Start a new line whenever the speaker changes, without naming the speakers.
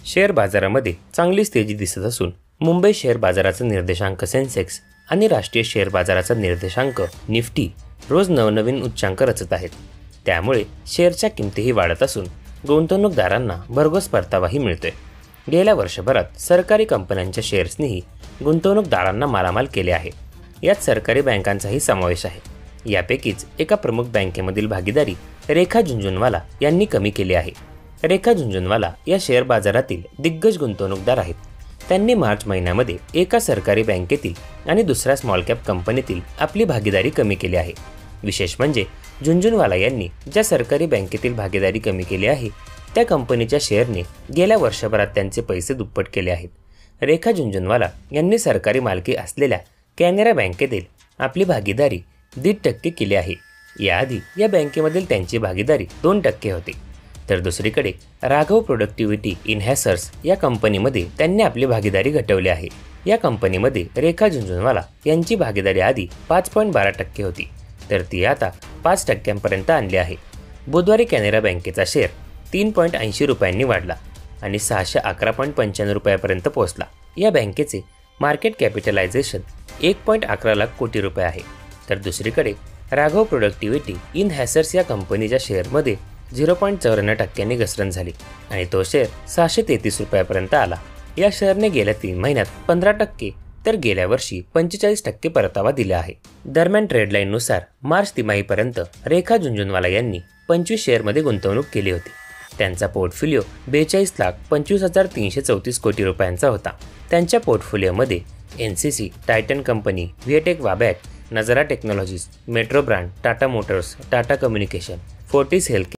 Share बाजारामध्ये चांगलीच तेजी दिसत असून मुंबई शेअर बाजाराचा निर्देशांक सेन्सेक्स आणि राष्ट्रीय शेअर बाजाराचा निर्देशांक निफ्टी रोज नवनवीन उच्चांक रचत आहेत। त्यामुळे शेअरच्या किमतीही वाढत असून गुंतवणूकदारांना भरघोस परतावाही मिळतोय। गेल्या वर्षभरात सरकारी कंपन्यांच्या शेअर्सनीही गुंतवणूकदारांना मालामाल केले आहे। यात सरकारी बँकांचाही समावेश आहे। यापैकीच एका प्रमुख बँकेमधील भागीदारी रेखा झुनझुनवाला यांनी कमी केली आहे। रेखा झुनझुनवाला या शेअर बाजारातील दिग्गज गुंतवणूकदार आहेत। त्यांनी मार्च महिन्यामध्ये एका सरकारी बँकेतील आणि दुसऱ्या स्मॉल कॅप कंपनीतील आपली भागीदारी कमी केली आहे। विशेष म्हणजे झुनझुनवाला यांनी ज्या सरकारी बँकेतील भागीदारी कमी केली आहे त्या कंपनीच्या शेअरने गेल्या वर्षभरात त्यांचे पैसे दुप्पट केले आहेत। रेखा झुनझुनवाला यांनी सरकारी मालकी असलेल्या कॅनरा बँकेतील आपली भागीदारी 1.5% केली आहे। याआधी या बँकेमधील त्यांची भागीदारी 2% होती। तर दुसरीकडे राघव प्रोडक्टिव्हिटी इन्हॅन्सर्स या कंपनीमध्ये त्यांनी आपली भागीदारी घटवली आहे। या कंपनीमध्ये रेखा झुनझुनवाला यांची भागीदारी आधी 5.12% होती, तर ती आता 5% आणली आहे। बुधवारी कॅनरा बँकेचा शेअर 3.80 रुपयांनी वाढला आणि 611.95 रुपयापर्यंत पोहोचला। या बँकेचे मार्केट कॅपिटलायझेशन 1.11 लाख कोटी रुपये आहे। तर दुसरीकडे राघव प्रोडक्टिव्हिटी इन्हॅन्सर्स या कंपनीच्या शेअरमध्ये 0.54% घसरण झाली आणि तो शेअर 633 रुपयापर्यंत आला। या शेअरने गेल्या 3 महिन्यात 15% तर गेल्या वर्षी 45% परतावा दिला आहे। दरम्यान ट्रेडलाईननुसार मार्च तिमाहीपर्यंत रेखा झुनझुनवाला यांनी 25 शेअरमध्ये गुंतवणूक केली होती। त्यांचा पोर्टफोलिओ 42,25,334 कोटी रुपयांचा होता। त्यांच्या पोर्टफोलिओमध्ये NCC, टायटन कंपनी, व्हिएटेक वाबॅक, नजरा technologies, metro brand, Tata Motors, Tata communication, Fortis health